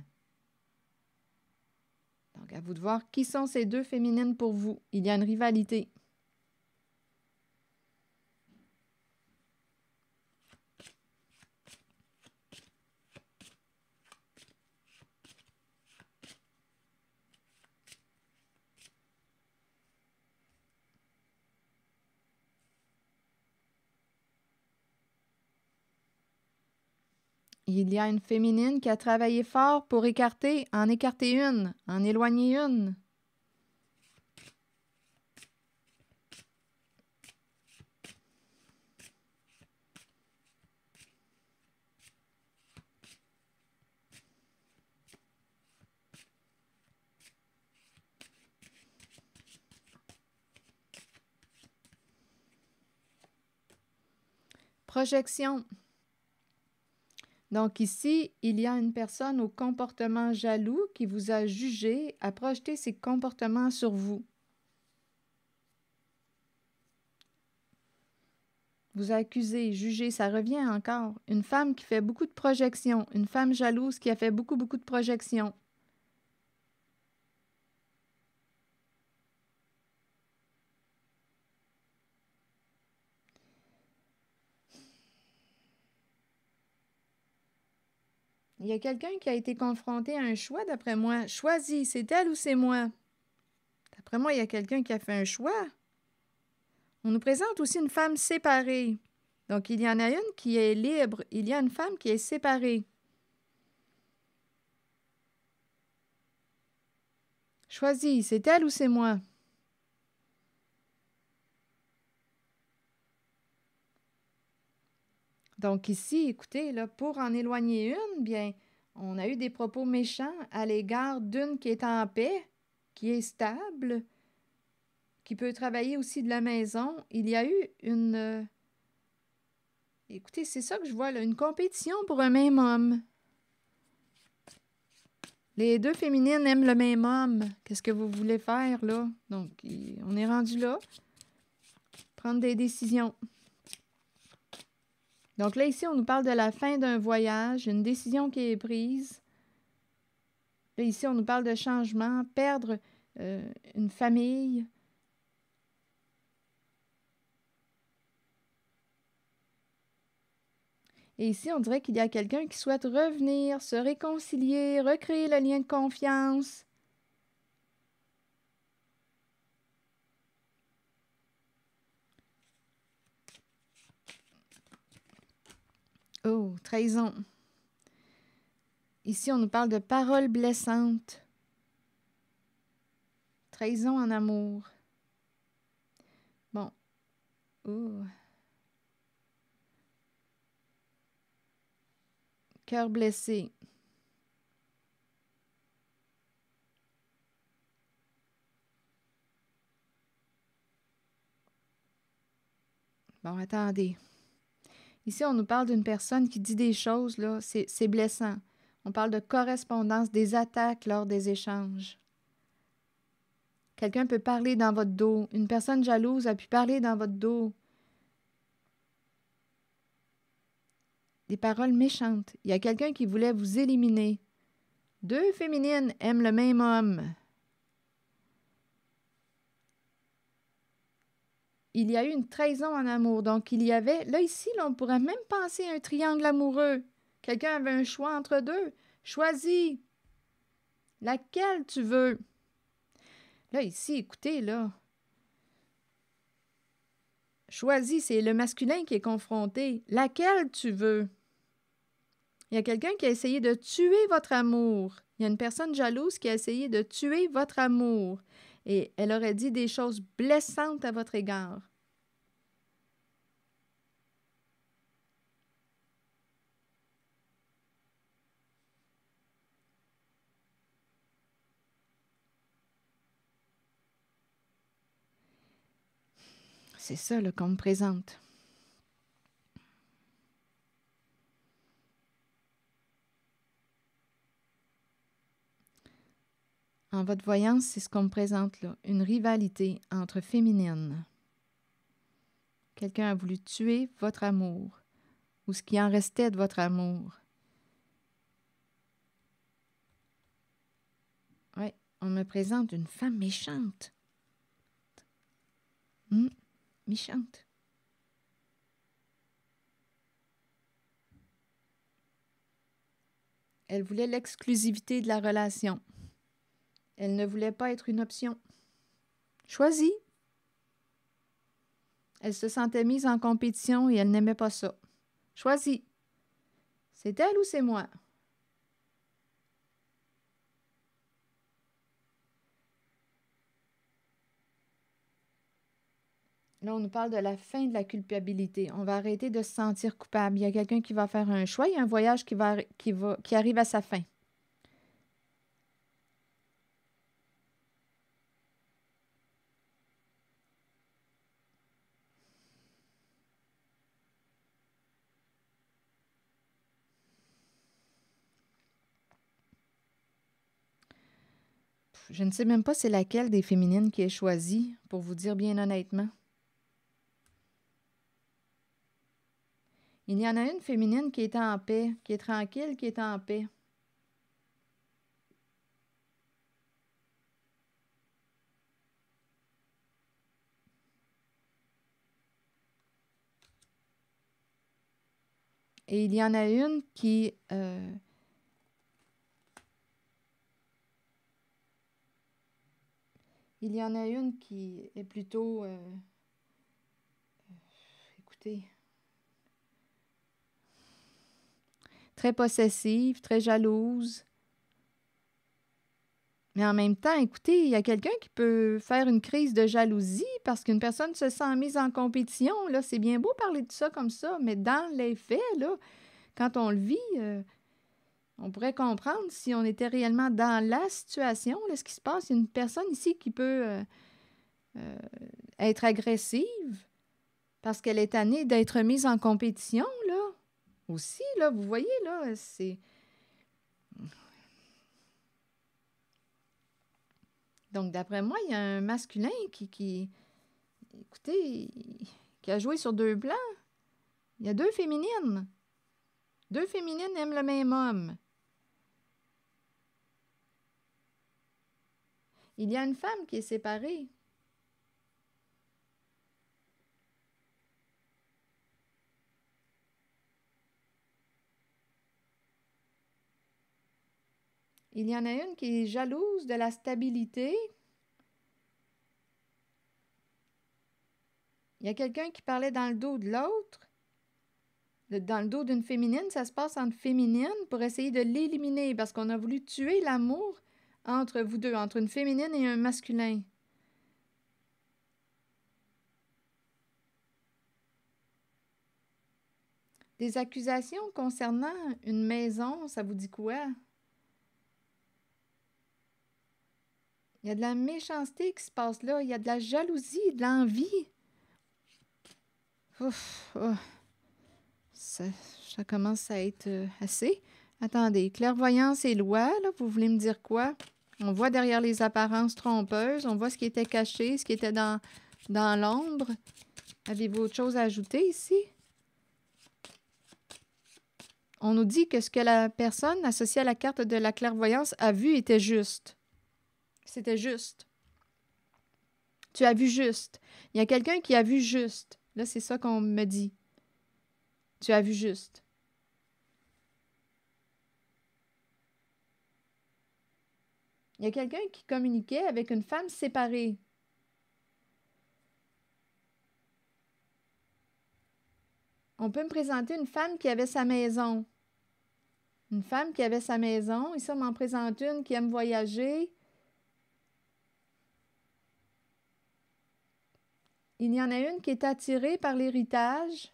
Donc, à vous de voir qui sont ces deux féminines pour vous. Il y a une rivalité. Il y a une féminine qui a travaillé fort pour en écarter une, en éloigner une. projection. Donc ici, il y a une personne au comportement jaloux qui vous a jugé, a projeté ses comportements sur vous. Vous a accusé, jugé, ça revient encore. Une femme qui fait beaucoup de projections, une femme jalouse qui a fait beaucoup de projections. Il y a quelqu'un qui a été confronté à un choix, d'après moi. Choisis, c'est elle ou c'est moi? D'après moi, il y a quelqu'un qui a fait un choix. On nous présente aussi une femme séparée. Donc, il y en a une qui est libre. Il y a une femme qui est séparée. Choisis, c'est elle ou c'est moi? Donc ici, écoutez, là, pour en éloigner une, bien, on a eu des propos méchants à l'égard d'une qui est en paix, qui est stable, qui peut travailler aussi de la maison. Il y a eu une... écoutez, c'est ça que je vois là, une compétition pour un même homme. Les deux féminines aiment le même homme. Qu'est-ce que vous voulez faire, là? Donc, on est rendu là. Prendre des décisions. Donc là, ici, on nous parle de la fin d'un voyage, une décision qui est prise. Là, ici, on nous parle de changement, perdre une famille. Et ici, on dirait qu'il y a quelqu'un qui souhaite revenir, se réconcilier, recréer le lien de confiance. Oh, trahison. Ici, on nous parle de paroles blessantes. Trahison en amour. Bon. Oh. Cœur blessé. Bon, attendez. Ici, on nous parle d'une personne qui dit des choses, là, c'est blessant. On parle de correspondance, des attaques lors des échanges. Quelqu'un peut parler dans votre dos. Une personne jalouse a pu parler dans votre dos. Des paroles méchantes. Il y a quelqu'un qui voulait vous éliminer. Deux féminines aiment le même homme. Il y a eu une trahison en amour. Donc, il y avait... Là, ici, là, on pourrait même penser à un triangle amoureux. Quelqu'un avait un choix entre deux. Choisis. Laquelle tu veux. Là, ici, écoutez, là. Choisis, c'est le masculin qui est confronté. Laquelle tu veux. Il y a quelqu'un qui a essayé de tuer votre amour. Il y a une personne jalouse qui a essayé de tuer votre amour. Et elle aurait dit des choses blessantes à votre égard. C'est ça là, qu'on me présente. En votre voyance, c'est ce qu'on me présente là, une rivalité entre féminines. Quelqu'un a voulu tuer votre amour, ou ce qui en restait de votre amour. Oui, on me présente une femme méchante. Méchante. Elle voulait l'exclusivité de la relation. Elle ne voulait pas être une option. Choisis. Elle se sentait mise en compétition et elle n'aimait pas ça. Choisis. C'est elle ou c'est moi? Là, on nous parle de la fin de la culpabilité. On va arrêter de se sentir coupable. Il y a quelqu'un qui va faire un choix. Il y a un voyage qui arrive à sa fin. Je ne sais même pas c'est laquelle des féminines qui est choisie, pour vous dire bien honnêtement. Il y en a une féminine qui est en paix, qui est tranquille, qui est en paix. Et il y en a une qui... il y en a une qui est plutôt... écoutez... très possessive, très jalouse. Mais en même temps, écoutez, il y a quelqu'un qui peut faire une crise de jalousie parce qu'une personne se sent mise en compétition. Là, c'est bien beau parler de ça comme ça, mais dans les faits, là, quand on le vit, on pourrait comprendre si on était réellement dans la situation, là, ce qui se passe. Il y a une personne ici qui peut être agressive parce qu'elle est tannée d'être mise en compétition, là. Aussi, là, vous voyez, là, c'est... Donc, d'après moi, il y a un masculin écoutez, qui a joué sur deux plans. Il y a deux féminines. Deux féminines aiment le même homme. Il y a une femme qui est séparée. Il y en a une qui est jalouse de la stabilité. Il y a quelqu'un qui parlait dans le dos de l'autre. Dans le dos d'une féminine, ça se passe entre féminines pour essayer de l'éliminer parce qu'on a voulu tuer l'amour entre vous deux, entre une féminine et un masculin. Des accusations concernant une maison, ça vous dit quoi? Il y a de la méchanceté qui se passe là. Il y a de la jalousie, de l'envie. Ouf, oh. Ça commence à être assez. Attendez, clairvoyance et loi, là, vous voulez me dire quoi? On voit derrière les apparences trompeuses, on voit ce qui était caché, ce qui était dans l'ombre. Avez-vous autre chose à ajouter ici? On nous dit que ce que la personne associée à la carte de la clairvoyance a vu était juste. C'était juste. Tu as vu juste. Il y a quelqu'un qui a vu juste. Là, c'est ça qu'on me dit. Tu as vu juste. Il y a quelqu'un qui communiquait avec une femme séparée. On peut me présenter une femme qui avait sa maison. Une femme qui avait sa maison. Ici, on m'en présente une qui aime voyager. Il y en a une qui est attirée par l'héritage.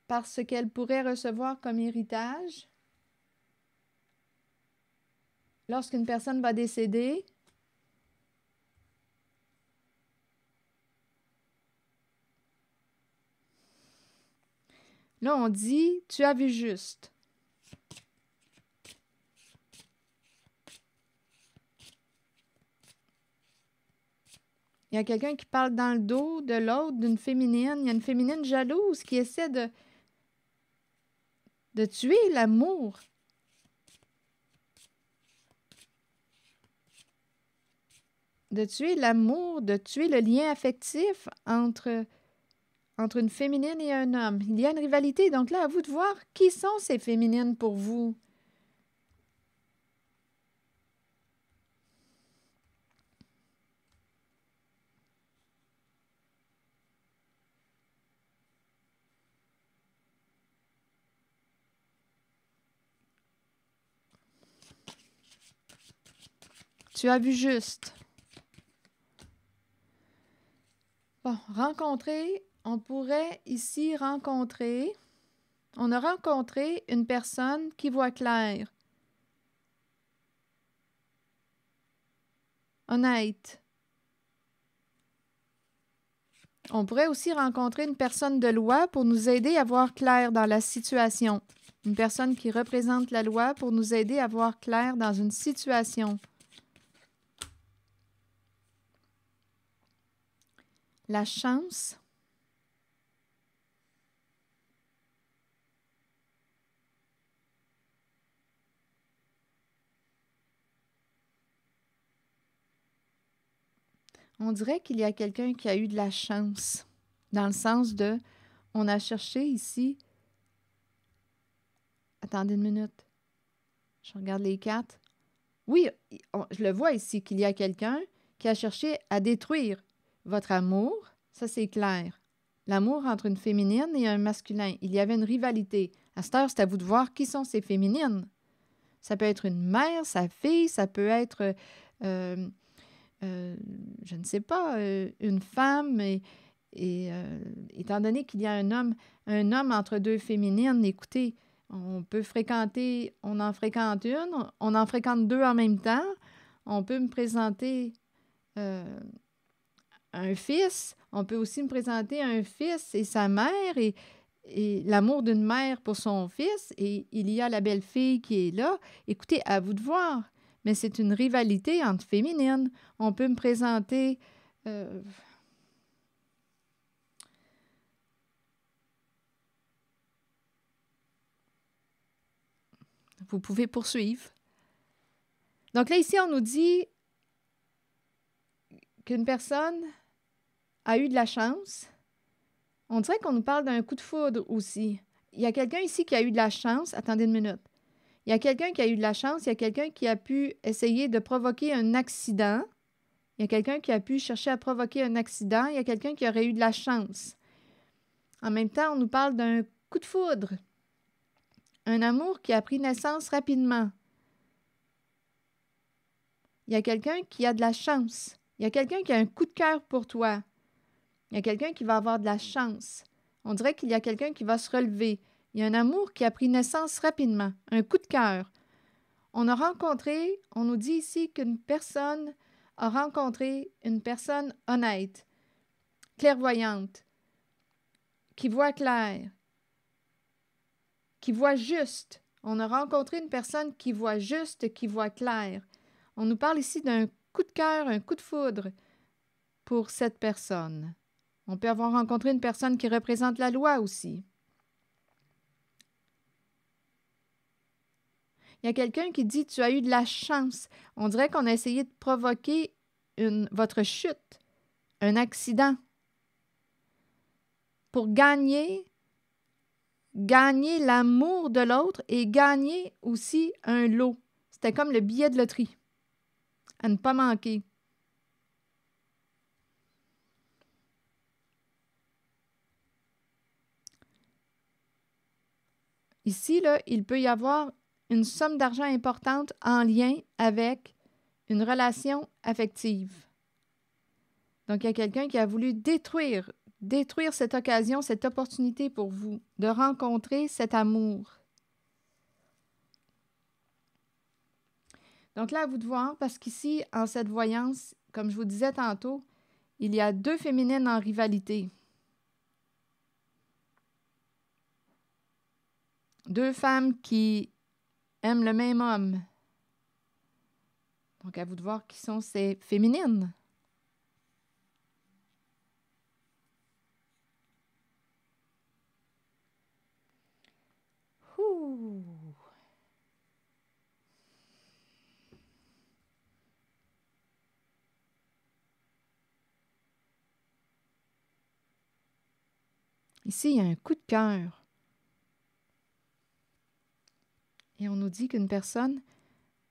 Par ce qu'elle pourrait recevoir comme héritage. Lorsqu'une personne va décéder, là, on dit « tu as vu juste ». Il y a quelqu'un qui parle dans le dos de l'autre, d'une féminine. Il y a une féminine jalouse qui essaie de tuer l'amour. De tuer l'amour, de tuer le lien affectif entre une féminine et un homme. Il y a une rivalité. Donc là, à vous de voir qui sont ces féminines pour vous. Tu as vu juste. Bon, rencontrer, on pourrait ici rencontrer, on a rencontré une personne qui voit clair, honnête, On pourrait aussi rencontrer une personne de loi pour nous aider à voir clair dans la situation. Une personne qui représente la loi pour nous aider à voir clair dans une situation. La chance. On dirait qu'il y a quelqu'un qui a eu de la chance, dans le sens de, on a cherché ici, attendez une minute, je regarde les cartes. Oui, je le vois ici, qu'il y a quelqu'un qui a cherché à détruire votre amour, ça c'est clair. L'amour entre une féminine et un masculin, il y avait une rivalité. À cette heure, c'est à vous de voir qui sont ces féminines. Ça peut être une mère, sa fille, ça peut être... je ne sais pas, une femme, étant donné qu'il y a un homme entre deux féminines, écoutez, on peut fréquenter, on en fréquente une, on en fréquente deux en même temps, on peut me présenter un fils, on peut aussi me présenter un fils et sa mère et l'amour d'une mère pour son fils, et il y a la belle-fille qui est là. Écoutez, à vous de voir. Mais c'est une rivalité entre féminines. On peut me présenter... Vous pouvez poursuivre. Donc là, ici, on nous dit qu'une personne a eu de la chance. On dirait qu'on nous parle d'un coup de foudre aussi. Il y a quelqu'un ici qui a eu de la chance. Attendez une minute. Il y a quelqu'un qui a eu de la chance, il y a quelqu'un qui a pu essayer de provoquer un accident, il y a quelqu'un qui a pu chercher à provoquer un accident, il y a quelqu'un qui aurait eu de la chance. En même temps, on nous parle d'un coup de foudre, un amour qui a pris naissance rapidement. Il y a quelqu'un qui a de la chance, il y a quelqu'un qui a un coup de cœur pour toi, il y a quelqu'un qui va avoir de la chance. On dirait qu'il y a quelqu'un qui va se relever. Il y a un amour qui a pris naissance rapidement, un coup de cœur. On a rencontré, on nous dit ici qu'une personne a rencontré une personne honnête, clairvoyante, qui voit clair, qui voit juste. On a rencontré une personne qui voit juste, qui voit clair. On nous parle ici d'un coup de cœur, un coup de foudre pour cette personne. On peut avoir rencontré une personne qui représente la loi aussi. Il y a quelqu'un qui dit « Tu as eu de la chance ». On dirait qu'on a essayé de provoquer votre chute, un accident, pour gagner l'amour de l'autre et gagner aussi un lot. C'était comme le billet de loterie, à ne pas manquer. Ici, là, il peut y avoir une somme d'argent importante en lien avec une relation affective. Donc, il y a quelqu'un qui a voulu détruire cette occasion, cette opportunité pour vous de rencontrer cet amour. Donc là, à vous de voir, parce qu'ici, en cette voyance, comme je vous disais tantôt, il y a deux féminines en rivalité. Deux femmes qui aiment le même homme. Donc, à vous de voir qui sont ces féminines. Ouh. Ici, il y a un coup de cœur. Et on nous dit qu'une personne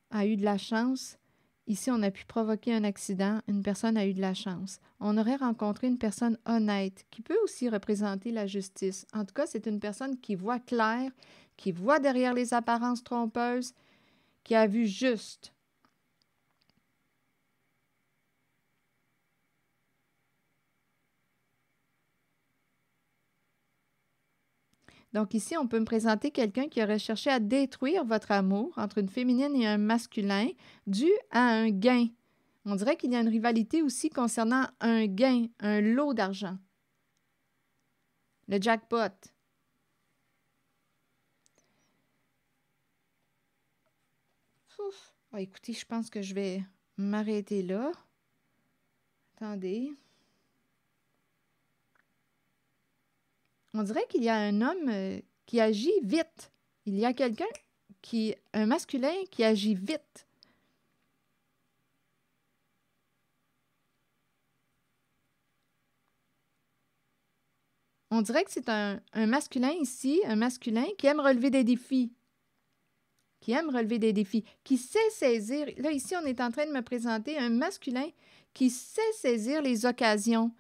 a eu de la chance. Ici, on a pu provoquer un accident. Une personne a eu de la chance. On aurait rencontré une personne honnête qui peut aussi représenter la justice. En tout cas, c'est une personne qui voit clair, qui voit derrière les apparences trompeuses, qui a vu juste. Donc ici, on peut me présenter quelqu'un qui aurait cherché à détruire votre amour entre une féminine et un masculin dû à un gain. On dirait qu'il y a une rivalité aussi concernant un gain, un lot d'argent. le jackpot. Ouf. Ah, écoutez, je pense que je vais m'arrêter là. Attendez. On dirait qu'il y a un homme qui agit vite. Il y a un masculin qui agit vite. On dirait que c'est un masculin ici, un masculin qui aime relever des défis. Qui aime relever des défis, qui sait saisir. Là, ici, on est en train de me présenter un masculin qui sait saisir les occasions.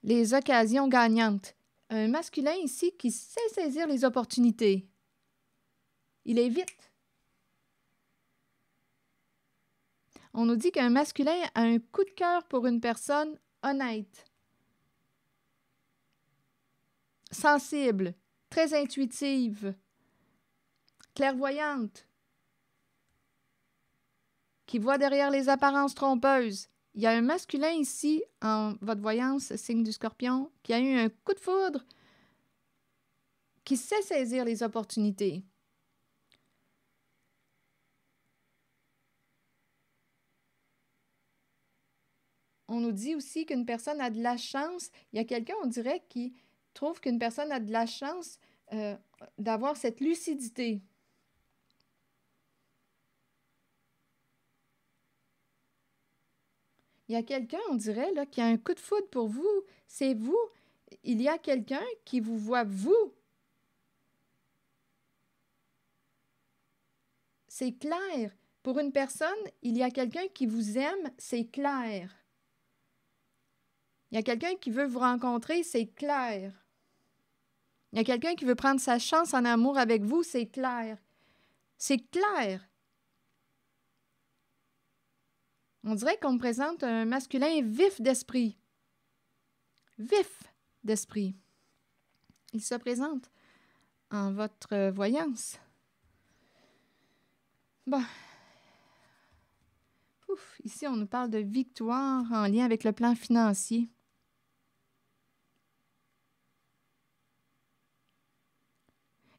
Les occasions gagnantes. Un masculin ici qui sait saisir les opportunités. Il est vite. On nous dit qu'un masculin a un coup de cœur pour une personne honnête, sensible, très intuitive, clairvoyante, qui voit derrière les apparences trompeuses. Il y a un masculin ici, en votre voyance, signe du Scorpion, qui a eu un coup de foudre, qui sait saisir les opportunités. On nous dit aussi qu'une personne a de la chance. Il y a quelqu'un, on dirait, qui trouve qu'une personne a de la chance d'avoir cette lucidité. Il y a quelqu'un, on dirait, là, qui a un coup de foudre pour vous. C'est vous. Il y a quelqu'un qui vous voit, vous. C'est clair. Pour une personne, il y a quelqu'un qui vous aime, c'est clair. Il y a quelqu'un qui veut vous rencontrer, c'est clair. Il y a quelqu'un qui veut prendre sa chance en amour avec vous, c'est clair. C'est clair. On dirait qu'on me présente un masculin vif d'esprit. Vif d'esprit. Il se présente en votre voyance. Bon. Ouf, ici, on nous parle de victoire en lien avec le plan financier.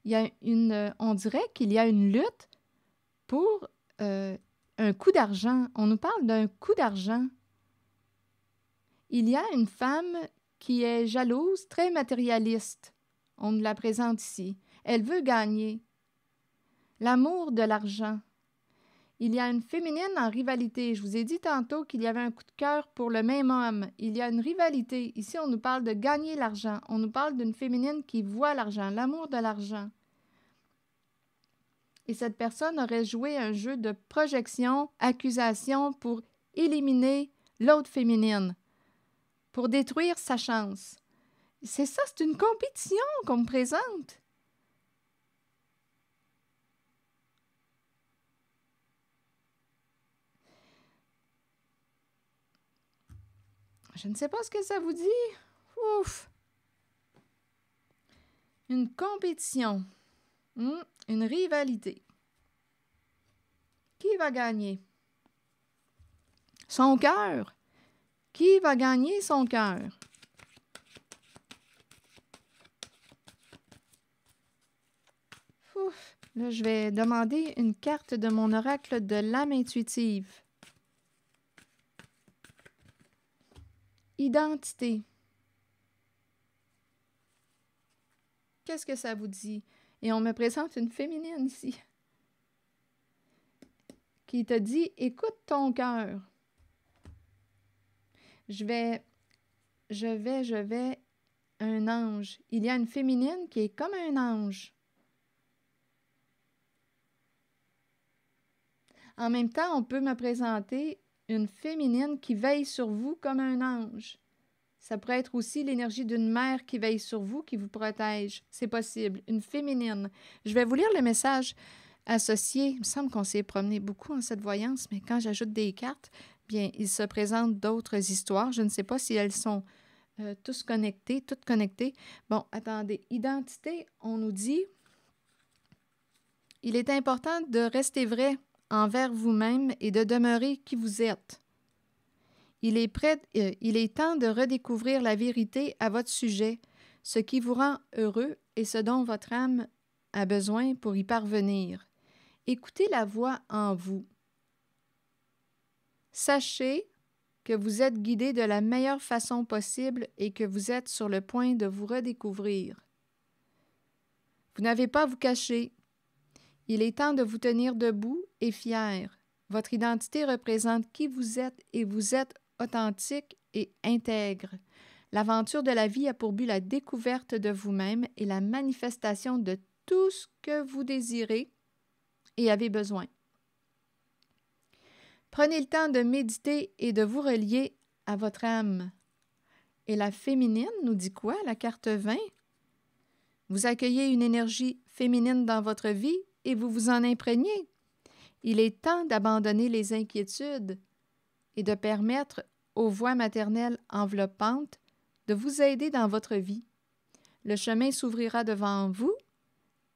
On dirait qu'il y a une lutte pour un coup d'argent. On nous parle d'un coup d'argent. Il y a une femme qui est jalouse, très matérialiste. On nous la présente ici. Elle veut gagner. L'amour de l'argent. Il y a une féminine en rivalité. Je vous ai dit tantôt qu'il y avait un coup de cœur pour le même homme. Il y a une rivalité. Ici, on nous parle de gagner l'argent. On nous parle d'une féminine qui voit l'argent, l'amour de l'argent. Et cette personne aurait joué un jeu de projection, accusation pour éliminer l'autre féminine, pour détruire sa chance. C'est ça, c'est une compétition qu'on me présente. Je ne sais pas ce que ça vous dit. Ouf! Une compétition. Une rivalité. Qui va gagner? Son cœur. Qui va gagner son cœur? Ouf! Là, je vais demander une carte de mon oracle de l'âme intuitive. Identité. Qu'est-ce que ça vous dit? Et on me présente une féminine ici qui te dit « Écoute ton cœur. » Je vais, un ange. Il y a une féminine qui est comme un ange. En même temps, on peut me présenter une féminine qui veille sur vous comme un ange. Ça pourrait être aussi l'énergie d'une mère qui veille sur vous, qui vous protège. C'est possible. Une féminine. Je vais vous lire le message associé. Il me semble qu'on s'est promené beaucoup en cette voyance, mais quand j'ajoute des cartes, bien, il se présente d'autres histoires. Je ne sais pas si elles sont toutes connectées. Bon, attendez. Identité, on nous dit « Il est important de rester vrai envers vous-même et de demeurer qui vous êtes. Il est temps de redécouvrir la vérité à votre sujet, ce qui vous rend heureux et ce dont votre âme a besoin pour y parvenir. Écoutez la voix en vous. Sachez que vous êtes guidé de la meilleure façon possible et que vous êtes sur le point de vous redécouvrir. Vous n'avez pas à vous cacher. Il est temps de vous tenir debout et fier. Votre identité représente qui vous êtes et vous êtes authentique et intègre. L'aventure de la vie a pour but la découverte de vous-même et la manifestation de tout ce que vous désirez et avez besoin. Prenez le temps de méditer et de vous relier à votre âme. Et la féminine nous dit quoi, la carte 20? Vous accueillez une énergie féminine dans votre vie et vous vous en imprégnez. Il est temps d'abandonner les inquiétudes et de permettre aux voix maternelles enveloppantes de vous aider dans votre vie. Le chemin s'ouvrira devant vous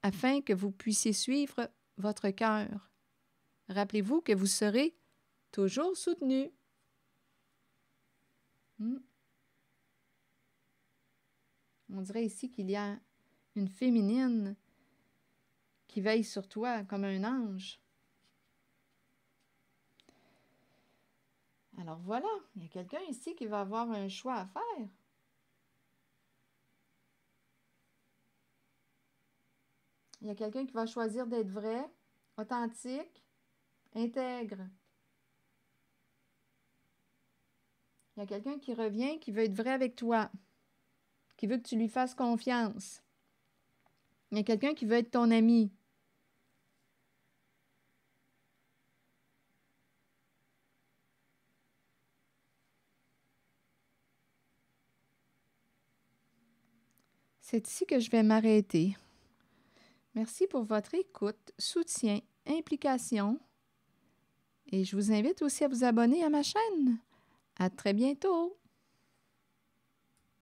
afin que vous puissiez suivre votre cœur. Rappelez-vous que vous serez toujours soutenu. On dirait ici qu'il y a une féminine qui veille sur toi comme un ange. Alors voilà, il y a quelqu'un ici qui va avoir un choix à faire. Il y a quelqu'un qui va choisir d'être vrai, authentique, intègre. Il y a quelqu'un qui revient, qui veut être vrai avec toi, qui veut que tu lui fasses confiance. Il y a quelqu'un qui veut être ton ami. C'est ici que je vais m'arrêter. Merci pour votre écoute, soutien, implication. Et je vous invite aussi à vous abonner à ma chaîne. À très bientôt!